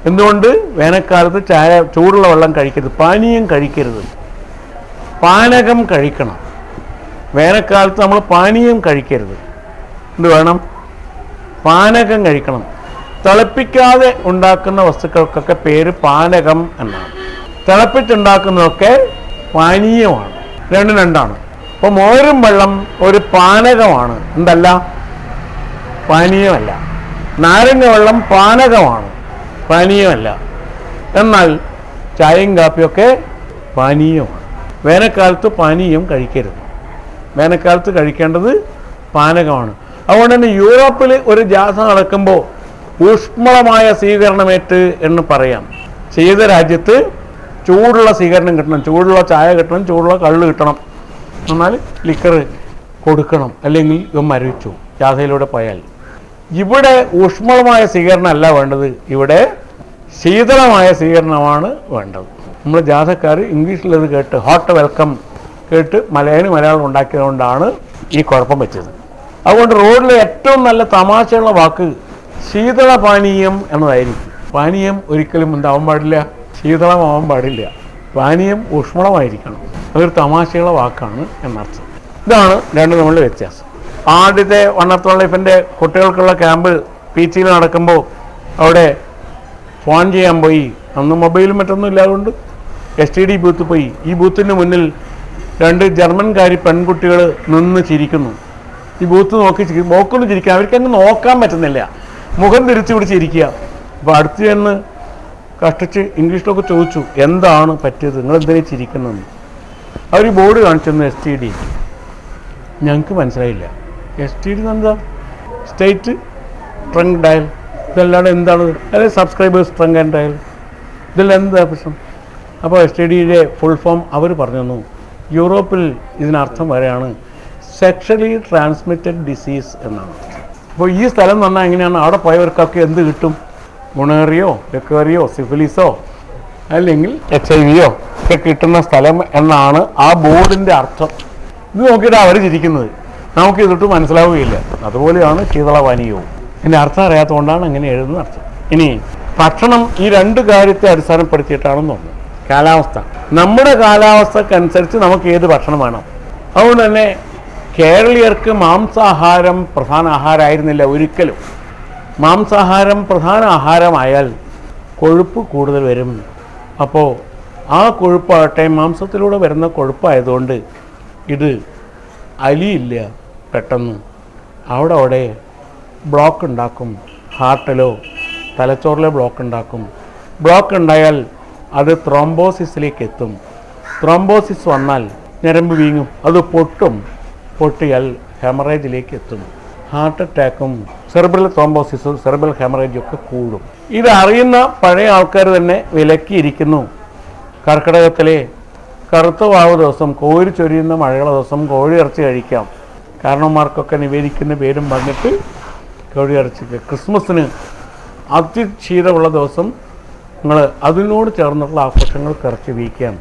എന്തുകൊണ്ട് വേനൽക്കാലത്ത് ചൂടുള്ള വെള്ളം കഴിക്കരുത്, പാനീയം കഴിക്കരുത്, പാനകം കഴിക്കണം. വേനൽക്കാലത്ത് നമ്മൾ പാനീയം കഴിക്കരുത്. എന്ത് വേണം? പാനകം കഴിക്കണം. തിളപ്പിക്കാതെ ഉണ്ടാക്കുന്ന വസ്തുക്കൾക്കൊക്കെ പേര് പാനകം എന്നാണ്. തിളപ്പിച്ചുണ്ടാക്കുന്നതൊക്കെ പാനീയമാണ്. രണ്ടും രണ്ടാണ്. അപ്പോൾ മോരും വെള്ളം ഒരു പാനകമാണ്, എന്തല്ല? പാനീയമല്ല. നാരങ്ങ വെള്ളം പാനകമാണ്, പാനീയമല്ല. എന്നാൽ ചായയും കാപ്പിയൊക്കെ പാനീയമാണ്. വേനൽക്കാലത്ത് പാനീയം കഴിക്കരുത്. വേനൽക്കാലത്ത് കഴിക്കേണ്ടത് പാനകമാണ്. അതുകൊണ്ട് തന്നെ യൂറോപ്പിൽ ഒരു ജാഥ നടക്കുമ്പോൾ ഊഷ്മളമായ സ്വീകരണമേറ്റ് എന്ന് പറയാം. ചെയ്ത രാജ്യത്ത് ചൂടുള്ള സ്വീകരണം കിട്ടണം, ചൂടുള്ള ചായ കിട്ടണം, ചൂടുള്ള കള്ള് കിട്ടണം, എന്നാൽ ലിക്കർ കൊടുക്കണം, അല്ലെങ്കിൽ ഇവൻ മരവിച്ചു ജാഥയിലൂടെ പോയാൽ. ഇവിടെ ഊഷ്മളമായ സ്വീകരണം അല്ല വേണ്ടത്, ഇവിടെ ശീതളമായ സ്വീകരണമാണ് വേണ്ടത്. നമ്മൾ ജാഥക്കാർ ഇംഗ്ലീഷിലത് കേട്ട് ഹോട്ട് വെൽക്കം കേട്ട് മലയാളം ഉണ്ടാക്കിയതുകൊണ്ടാണ് ഈ കുഴപ്പം വെച്ചത്. അതുകൊണ്ട് റോഡിലെ ഏറ്റവും നല്ല തമാശയുള്ള വാക്ക് ശീതള പാനീയം എന്നതായിരിക്കും. പാനീയം ഒരിക്കലും എന്താവാൻ പാടില്ല, ശീതളമാവാൻ പാടില്ല. പാനീയം ഊഷ്മളമായിരിക്കണം. അതൊരു തമാശയുള്ള വാക്കാണ് എന്നർത്ഥം. ഇതാണ് രണ്ടും തമ്മിലുള്ള വ്യത്യാസം. ആദ്യത്തെ വണ്ണത്തോൾ ലൈഫിൻ്റെ കുട്ടികൾക്കുള്ള ക്യാമ്പ് പീച്ചിയിൽ നടക്കുമ്പോൾ അവിടെ ഫോൺ ചെയ്യാൻ പോയി. അന്ന് മൊബൈലും മറ്റൊന്നും ഇല്ലാതുകൊണ്ട് STD ബൂത്ത് പോയി. ഈ ബൂത്തിൻ്റെ മുന്നിൽ 2 ജർമ്മൻകാരി പെൺകുട്ടികൾ നിന്ന് ചിരിക്കുന്നു. ഈ ബൂത്ത് നോക്കി നോക്കുന്നു ചിരിക്കുക. അവർക്കങ്ങ് നോക്കാൻ പറ്റുന്നില്ല, മുഖം തിരിച്ചു പിടിച്ചിരിക്കുക. അപ്പോൾ അടുത്ത് ചെന്ന് കഷ്ടിച്ച് ഇംഗ്ലീഷിലൊക്കെ ചോദിച്ചു, എന്താണ് പറ്റിയത്, നിങ്ങളെന്തിനാ ചിരിക്കുന്നതെന്ന്. അവർ ബോർഡ് കാണിച്ചെന്ന് STD. ഞങ്ങൾക്ക് മനസ്സിലായില്ല. STD എന്താ? State trunk dial. ഇതല്ലാതെ എന്താണ്? അതായത് സബ്സ്ക്രൈബേഴ്സ് ട്രങ്ക് ആൻഡ് ഡയൽ. ഇതെല്ലാം എന്താ പ്രശ്നം? അപ്പോൾ STDയുടെ ഫുൾ ഫോം അവർ പറഞ്ഞു തന്നു. യൂറോപ്പിൽ ഇതിനർത്ഥം വരെയാണ് സെക്ഷലി ട്രാൻസ്മിറ്റഡ് ഡിസീസ് എന്നാണ്. അപ്പോൾ ഈ സ്ഥലം എന്ന് പറഞ്ഞാൽ എങ്ങനെയാണ്? അവിടെ പോയവർക്കൊക്കെ എന്ത് കിട്ടും? ഗുണേറിയോ, ലക്കേറിയോ, സിഫിലിസോ അല്ലെങ്കിൽ HIV ഒക്കെ കിട്ടുന്ന സ്ഥലം എന്നാണ് ആ ബോർഡിൻ്റെ അർത്ഥം. ഇത് നോക്കിയിട്ട് അവർ ചിരിക്കുന്നത്, നമുക്ക് ഇതിട്ട് മനസ്സിലാവുകയില്ല. അതുപോലെയാണ് ശീതളപാനീയവും. ഇതിൻ്റെ അർത്ഥം അറിയാത്തതുകൊണ്ടാണ് അങ്ങനെ എഴുതുന്ന അർത്ഥം. ഇനി ഭക്ഷണം ഈ 2 കാര്യത്തെ അടിസ്ഥാനപ്പെടുത്തിയിട്ടാണെന്ന് തോന്നുന്നു. കാലാവസ്ഥ, നമ്മുടെ കാലാവസ്ഥക്കനുസരിച്ച് നമുക്ക് ഏത് ഭക്ഷണം വേണം. അതുകൊണ്ട് തന്നെ കേരളീയർക്ക് മാംസാഹാരം പ്രധാന ആഹാരമായിരുന്നില്ല ഒരിക്കലും. മാംസാഹാരം പ്രധാന ആഹാരമായാൽ കൊഴുപ്പ് കൂടുതൽ വരും. അപ്പോൾ ആ കൊഴുപ്പാകട്ടെ മാംസത്തിലൂടെ വരുന്ന കൊഴുപ്പായതുകൊണ്ട് ഇത് അലിയില്ല പെട്ടെന്ന്. അവിടെ ബ്ലോക്ക് ഉണ്ടാക്കും. ഹാർട്ടിലോ തലച്ചോറിലെ ബ്ലോക്ക് ഉണ്ടാക്കും. ബ്ലോക്ക് ഉണ്ടായാൽ അത് ത്രോംബോസിസിലേക്ക് എത്തും. ത്രോംബോസിസ് വന്നാൽ ഞരമ്പ് വീങ്ങും, അത് പൊട്ടിയാൽ ഹെമറേജിലേക്ക് എത്തും. ഹാർട്ട് അറ്റാക്കും സെറിബ്രൽ ത്രോംബോസിസും സെറിബ്രൽ ഹെമറേജും ഒക്കെ കൂടും. ഇതറിയുന്ന പഴയ ആൾക്കാർ തന്നെ വിലക്കിയിരിക്കുന്നു. കർക്കിടകത്തിലെ കറുത്ത വാവ് ദിവസം, കോരി ചൊരിയുന്ന മഴയുള്ള ദിവസം കോഴിയിറച്ചി കഴിക്കാം. കാരണവന്മാർക്കൊക്കെ നിവേദിക്കുന്ന പേരും പറഞ്ഞിട്ട് കോഴിയിറച്ചിക്ക്. ക്രിസ്മസിന് അതിശീതമുള്ള ദിവസം നിങ്ങൾ അതിനോട് ചേർന്നിട്ടുള്ള ആഘോഷങ്ങൾക്ക് ഇറച്ചി ഉപയോഗിക്കാം.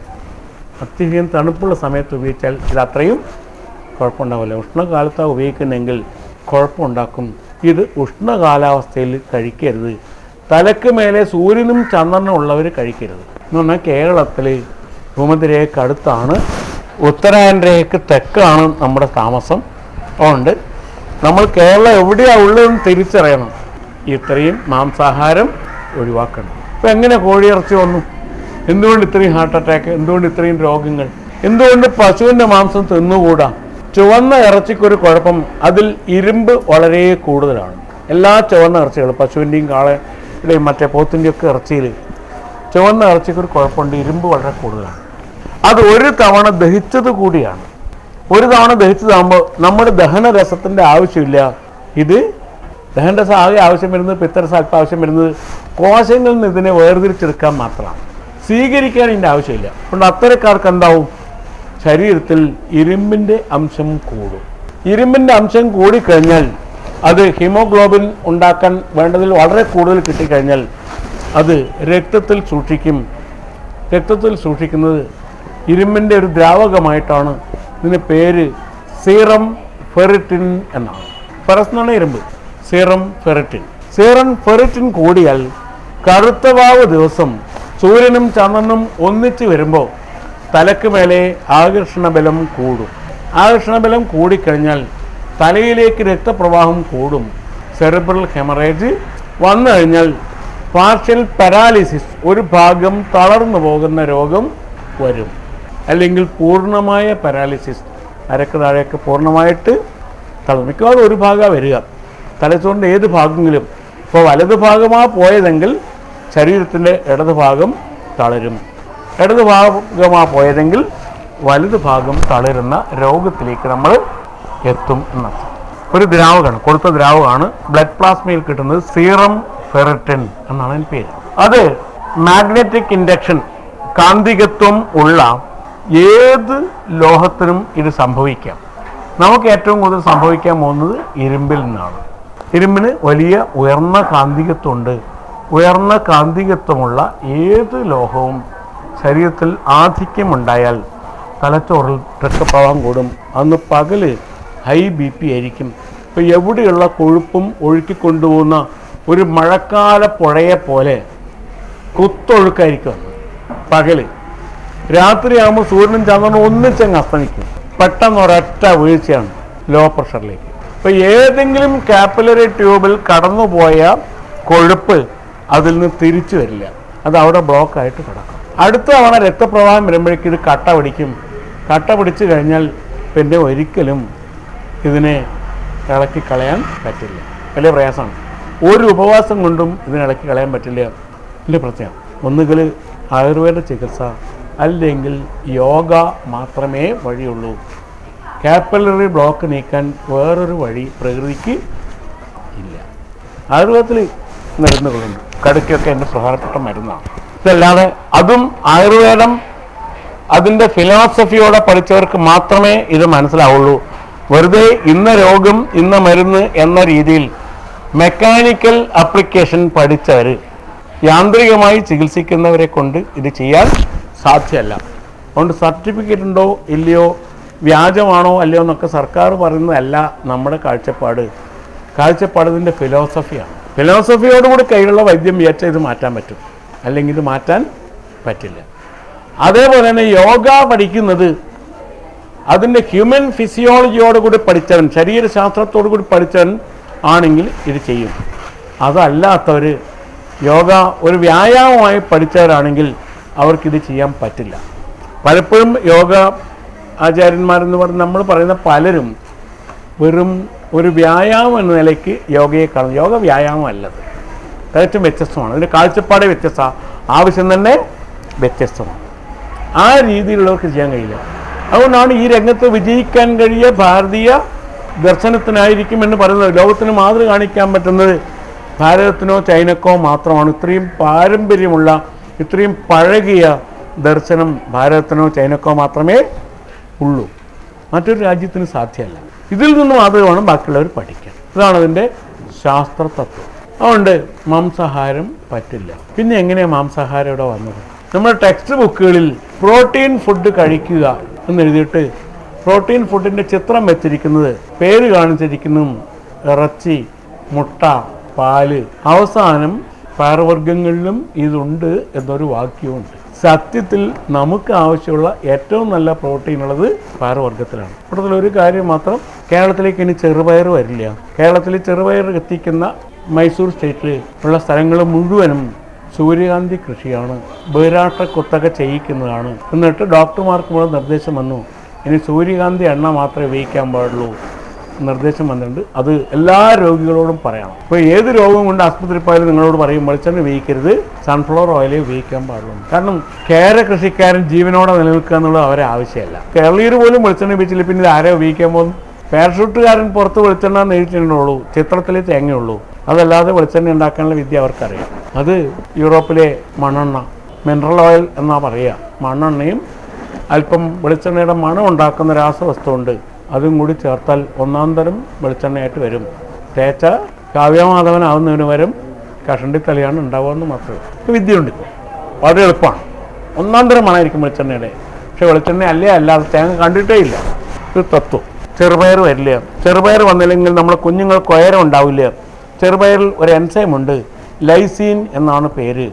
അത്യധികം തണുപ്പുള്ള സമയത്ത് ഉപയോഗിച്ചാൽ ഇത് അത്രയും കുഴപ്പമുണ്ടാവില്ല. ഉഷ്ണകാലത്താണ് ഉപയോഗിക്കുന്നതെങ്കിൽ കുഴപ്പമുണ്ടാക്കും. ഇത് ഉഷ്ണകാലാവസ്ഥയിൽ കഴിക്കരുത്. തലക്ക് മേലെ സൂര്യനും ചന്ദ്രനും ഉള്ളവർ കഴിക്കരുത്. എന്ന് പറഞ്ഞാൽ കേരളത്തിൽ ഭൂമധ്യരേഖയ്ക്ക് അടുത്താണ്, ഉത്തരായൻ രേഖയ്ക്ക് തെക്കാണ് നമ്മുടെ താമസം. അതുകൊണ്ട് നമ്മൾ കേരളം എവിടെയാണ് ഉള്ളതെന്ന് തിരിച്ചറിയണം. ഇത്രയും മാംസാഹാരം ഒഴിവാക്കണം. ഇപ്പം എങ്ങനെ കോഴിയിറച്ചി വന്നു? എന്തുകൊണ്ട് ഇത്രയും ഹാർട്ട് അറ്റാക്ക്? എന്തുകൊണ്ട് ഇത്രയും രോഗങ്ങൾ? എന്തുകൊണ്ട് പശുവിൻ്റെ മാംസം തിന്നുകൂടാ? ചുവന്ന ഇറച്ചിക്കൊരു കുഴപ്പം, അതിൽ ഇരുമ്പ് വളരെ കൂടുതലാണ്. എല്ലാ ചുവന്ന ഇറച്ചികളും, പശുവിൻ്റെയും കാളയുടെയും മറ്റേ പോത്തിൻ്റെയൊക്കെ ഇറച്ചിയിൽ ചുവന്ന ഇറച്ചിക്കൊരു കുഴപ്പമുണ്ട്, ഇരുമ്പ് വളരെ കൂടുതലാണ്. അത് ഒരു തവണ ദഹിച്ചത് കൂടിയാണ്. ഒരു തവണ ദഹിച്ചതാകുമ്പോൾ നമ്മുടെ ദഹനരസത്തിൻ്റെ ആവശ്യമില്ല. ഇത് ദഹനരസം ആകെ ആവശ്യം വരുന്നത്, പിത്തരസം അല്പം ആവശ്യം വരുന്നത് കോശങ്ങളിൽ നിന്ന് ഇതിനെ വേർതിരിച്ചെടുക്കാൻ മാത്രമാണ്. സ്വീകരിക്കാൻ ഇതിൻ്റെ ആവശ്യമില്ല. അതുകൊണ്ട് അത്തരക്കാർക്ക് എന്താവും? ശരീരത്തിൽ ഇരുമ്പിൻ്റെ അംശം കൂടും. ഇരുമ്പിൻ്റെ അംശം കൂടിക്കഴിഞ്ഞാൽ അത് ഹീമോഗ്ലോബിൻ ഉണ്ടാക്കാൻ വേണ്ടതിൽ വളരെ കൂടുതൽ കിട്ടിക്കഴിഞ്ഞാൽ അത് രക്തത്തിൽ സൂക്ഷിക്കും. രക്തത്തിൽ സൂക്ഷിക്കുന്നത് ഇരുമ്പിൻ്റെ ഒരു ദ്രാവകമായിട്ടാണ്. ഇതിന് പേര് സീറം ഫെറിറ്റിൻ എന്നാണ്. ഫെറസ് എന്നാണ് ഇരുമ്പ്, സീറം ഫെറിറ്റിൻ. സീറം ഫെറിറ്റിൻ കൂടിയാൽ കറുത്ത വാവ് ദിവസം സൂര്യനും ചന്ദ്രനും ഒന്നിച്ച് വരുമ്പോൾ തലക്ക് മേലെ ആകർഷണബലം കൂടും. ആകർഷണബലം കൂടിക്കഴിഞ്ഞാൽ തലയിലേക്ക് രക്തപ്രവാഹം കൂടും. സെറിബ്രൽ ഹെമറേജ് വന്നു കഴിഞ്ഞാൽ പാർഷ്യൽ പാരാലിസിസ്, ഒരു ഭാഗം തളർന്നു പോകുന്ന രോഗം വരും. അല്ലെങ്കിൽ പൂർണ്ണമായ പാരാലിസിസ്, അരക്ക് താഴേക്ക് പൂർണ്ണമായിട്ട് തളർന്നു. മിക്കവാറും ഒരു ഭാഗം വരിക, തലച്ചോറിൻ്റെ ഏത് ഭാഗമെങ്കിലും. ഇപ്പോൾ വലത് ഭാഗമാണ് പോയതെങ്കിൽ ശരീരത്തിൻ്റെ ഇടത് ഭാഗം തളരും. ഇടത് ഭാഗമാണ് പോയതെങ്കിൽ വലത് ഭാഗം തളരുന്ന രോഗത്തിലേക്ക് നമ്മൾ എത്തും എന്നർത്ഥം. ഒരു ദ്രാവകമാണ്, കൊടുത്ത ദ്രാവകമാണ് ബ്ലഡ് പ്ലാസ്മയിൽ കിട്ടുന്നത് സീറം ഫെറിറ്റിൻ എന്നാണ് അതിന് പേര്. അത് മാഗ്നറ്റിക് ഇൻഡക്ഷൻ, കാന്തികത്വം ഉള്ള ഏത് ലോഹത്തിനും ഇത് സംഭവിക്കാം. നമുക്ക് ഏറ്റവും കൂടുതൽ സംഭവിക്കാൻ പോകുന്നത് ഇരുമ്പിൽ നിന്നാണ്. ഇരുമ്പിന് വലിയ ഉയർന്ന കാന്തികത്വമുണ്ട്. ഉയർന്ന കാന്തികത്വമുള്ള ഏത് ലോഹവും ശരീരത്തിൽ ആധിക്യമുണ്ടായാൽ തലച്ചോറിൽ രക്തപ്രവാഹം കൂടും. അന്ന് പകല് ഹൈ BP ആയിരിക്കും. ഇപ്പോൾ എവിടെയുള്ള കൊഴുപ്പും ഒഴുക്കിക്കൊണ്ടുപോകുന്ന ഒരു മഴക്കാല പുഴയെ പോലെ കുത്തൊഴുക്കായിരിക്കും പകല്. രാത്രിയാകുമ്പോൾ സൂര്യനും ചന്ദ്രനും ഒന്നിച്ചങ്ങ് അസ്തമിക്കും. പെട്ടെന്ന് ഒരൊറ്റ വീഴ്ചയാണ് ലോ പ്രഷറിലേക്ക്. ഇപ്പോൾ ഏതെങ്കിലും കാപ്പിലറി ട്യൂബിൽ കടന്നുപോയ കൊഴുപ്പ് അതിൽ നിന്ന് തിരിച്ചു വരില്ല, അത് അവിടെ ബ്ലോക്കായിട്ട് കിടക്കും. അടുത്ത തവണ രക്തപ്രവാഹം വരുമ്പോഴേക്കും ഇത് കട്ട പിടിക്കും. കട്ട പിടിച്ചു കഴിഞ്ഞാൽ പിന്നെ ഒരിക്കലും ഇതിനെ ഇളക്കി കളയാൻ പറ്റില്ല. വലിയ പ്രയാസമാണ്. ഒരു ഉപവാസം കൊണ്ടും ഇതിനിളക്കി കളയാൻ പറ്റില്ല. ഇതിൻ്റെ പ്രത്യേകം ഒന്നുകിൽ ആയുർവേദ ചികിത്സ അല്ലെങ്കിൽ യോഗ മാത്രമേ വഴിയുള്ളൂ. കാപ്പിലറി ബ്ലോക്ക് നീക്കാൻ വേറൊരു വഴി പ്രകൃതിക്ക് ഇല്ല. ആയുർവേദത്തിൽ മരുന്നുകളുണ്ട്, കടുക്കൊക്കെ എൻ്റെ പ്രധാനപ്പെട്ട മരുന്നാണ്. ഇതല്ലാതെ അതും ആയുർവേദം അതിൻ്റെ ഫിലോസഫിയോടെ പഠിച്ചവർക്ക് മാത്രമേ ഇത് മനസ്സിലാവുള്ളൂ. വെറുതെ ഇന്ന രോഗം ഇന്ന മരുന്ന് എന്ന രീതിയിൽ മെക്കാനിക്കൽ ആപ്ലിക്കേഷൻ പഠിച്ചവർ യാന്ത്രികമായി ചികിത്സിക്കുന്നവരെ കൊണ്ട് ഇത് ചെയ്യാൻ സാധ്യമല്ല. അതുകൊണ്ട് സർട്ടിഫിക്കറ്റ് ഉണ്ടോ ഇല്ലയോ, വ്യാജമാണോ അല്ലയോ എന്നൊക്കെ സർക്കാർ പറയുന്നതല്ല നമ്മുടെ കാഴ്ചപ്പാട് ഇതിൻ്റെ ഫിലോസഫിയാണ്. ഫിലോസഫിയോടുകൂടി കയ്യിലുള്ള വൈദ്യം വിചാരിച്ചാൽ ഇത് മാറ്റാൻ പറ്റും, അല്ലെങ്കിൽ ഇത് മാറ്റാൻ പറ്റില്ല. അതേപോലെ തന്നെ യോഗ പഠിക്കുന്നത് അതിൻ്റെ ഹ്യൂമൻ ഫിസിയോളജിയോടുകൂടി പഠിച്ചവൻ, ശരീരശാസ്ത്രത്തോടു കൂടി പഠിച്ചവൻ ആണെങ്കിൽ ഇത് ചെയ്യും. അതല്ലാത്തവർ യോഗ ഒരു വ്യായാമമായി പഠിച്ചവരാണെങ്കിൽ അവർക്കിത് ചെയ്യാൻ പറ്റില്ല. പലപ്പോഴും യോഗ ആചാര്യന്മാരെന്ന് പറഞ്ഞ് നമ്മൾ പറയുന്ന പലരും വെറും ഒരു വ്യായാമം എന്ന നിലയ്ക്ക് യോഗയെ കാണുന്നു. യോഗ വ്യായാമമല്ലത്, തികച്ചും വ്യത്യസ്തമാണ്. അതിൻ്റെ കാഴ്ചപ്പാട് വ്യത്യസ്തമാണ്, ആവശ്യം തന്നെ വ്യത്യസ്തമാണ്. ആ രീതിയിലുള്ളവർക്ക് ചെയ്യാൻ കഴിയില്ല. അതുകൊണ്ടാണ് ഈ രംഗത്ത് വിജയിക്കാൻ കഴിയുക ഭാരതീയ ദർശനത്തിനായിരിക്കും എന്ന് പറയുന്നത്. ലോകത്തിന് മാതൃ കാണിക്കാൻ പറ്റുന്നത് ഭാരതത്തിനോ ചൈനക്കോ മാത്രമാണ്. ഇത്രയും പാരമ്പര്യമുള്ള, ഇത്രയും പഴകിയ ദർശനം ഭാരതത്തിനോ ചൈനക്കോ മാത്രമേ ഉള്ളൂ. മറ്റൊരു രാജ്യത്തിന് സാധ്യമല്ല. ഇതിൽ നിന്ന് മാത്രമാണ് ബാക്കിയുള്ളവർ പഠിക്കാൻ. ഇതാണ് അതിൻ്റെ ശാസ്ത്രതത്വം. അതുകൊണ്ട് മാംസാഹാരം പറ്റില്ല. പിന്നെ എങ്ങനെയാണ് മാംസാഹാരം ഇവിടെ വന്നത്? നമ്മുടെ ടെക്സ്റ്റ് ബുക്കുകളിൽ പ്രോട്ടീൻ ഫുഡ് കഴിക്കുക എന്നെഴുതിയിട്ട് പ്രോട്ടീൻ ഫുഡിൻ്റെ ചിത്രം വെച്ചിരിക്കുന്നത്, പേര് കാണിച്ചിരിക്കുന്നതും ഇറച്ചി, മുട്ട, പാല്, അവസാനം പയർവർഗ്ഗങ്ങളിലും ഇതുണ്ട് എന്നൊരു വാക്യമുണ്ട്. സത്യത്തിൽ നമുക്ക് ആവശ്യമുള്ള ഏറ്റവും നല്ല പ്രോട്ടീൻ ഉള്ളത് പയർവർഗ്ഗത്തിലാണ്. ഇവിടുത്തെ കാര്യം മാത്രം, കേരളത്തിലേക്ക് ഇനി ചെറുപയർ വരില്ല. കേരളത്തിൽ ചെറുപയർ എത്തിക്കുന്ന മൈസൂർ സ്റ്റേറ്റിൽ ഉള്ള സ്ഥലങ്ങൾ മുഴുവനും സൂര്യകാന്തി കൃഷിയാണ്, ബഹിരാഷ്ട്ര കുത്തക ചെയ്യിക്കുന്നതാണ്. എന്നിട്ട് ഡോക്ടർമാർക്ക് മുഴുവൻ നിർദ്ദേശം വന്നു, ഇനി സൂര്യകാന്തി എണ്ണ മാത്രമേ ഉപയോഗിക്കാൻ പാടുള്ളൂ നിർദ്ദേശം വന്നിട്ടുണ്ട്. അത് എല്ലാ രോഗികളോടും പറയണം. ഇപ്പോൾ ഏത് രോഗം കൊണ്ട് ആസ്പത്രി പോയാലും നിങ്ങളോട് പറയും വെളിച്ചെണ്ണ ഉപയോഗിക്കരുത്, സൺഫ്ലവർ ഓയിലേ ഉപയോഗിക്കാൻ പാടുള്ളൂ. കാരണം കേര കൃഷിക്കാരൻ ജീവനോടെ നിലനിൽക്കുക എന്നുള്ളത് അവരെ ആവശ്യമല്ല. കേരളീയർ പോലും വെളിച്ചെണ്ണ ഉപയോഗിച്ചില്ല, പിന്നെ ഇത് ആരെ ഉപയോഗിക്കാൻ പോകുന്നു? പാരഷൂട്ടുകാരൻ പുറത്ത് വെളിച്ചെണ്ണ നേരിട്ടുള്ളൂ, ചിത്രത്തിലേ തേങ്ങയുള്ളൂ. അതല്ലാതെ വെളിച്ചെണ്ണ ഉണ്ടാക്കാനുള്ള വിദ്യ അവർക്കറിയാം. അത് യൂറോപ്പിലെ മണ്ണെണ്ണ, മിനറൽ ഓയിൽ എന്നാ പറയുക. മണ്ണെണ്ണയും അല്പം വെളിച്ചെണ്ണയുടെ മണം ഉണ്ടാക്കുന്ന രാസവസ്തുണ്ട്, അതും കൂടി ചേർത്താൽ ഒന്നാം തരം വെളിച്ചെണ്ണയായിട്ട് വരും. തേച്ച കാവ്യമാധവനാവുന്നതിന് വരും കഷണ്ടിത്തലയാണ് ഉണ്ടാവുകയെന്ന് മാത്രമേ. വിദ്യയുണ്ട്, വളരെ എളുപ്പമാണ്. ഒന്നാം തരം മണമായിരിക്കും വെളിച്ചെണ്ണയുടെ. പക്ഷെ വെളിച്ചെണ്ണ അല്ലാതെ തേങ്ങ കണ്ടിട്ടേ ഇല്ല. ഇത് തത്വം. ചെറുപയർ വരില്ല. ചെറുപയർ വന്നില്ലെങ്കിൽ നമ്മുടെ കുഞ്ഞുങ്ങൾക്ക് ഉയരം ഉണ്ടാവില്ല. ചെറുപയറിൽ ഒരു എൻസൈം ഉണ്ട്, ലൈസീൻ എന്നാണ് പേര്.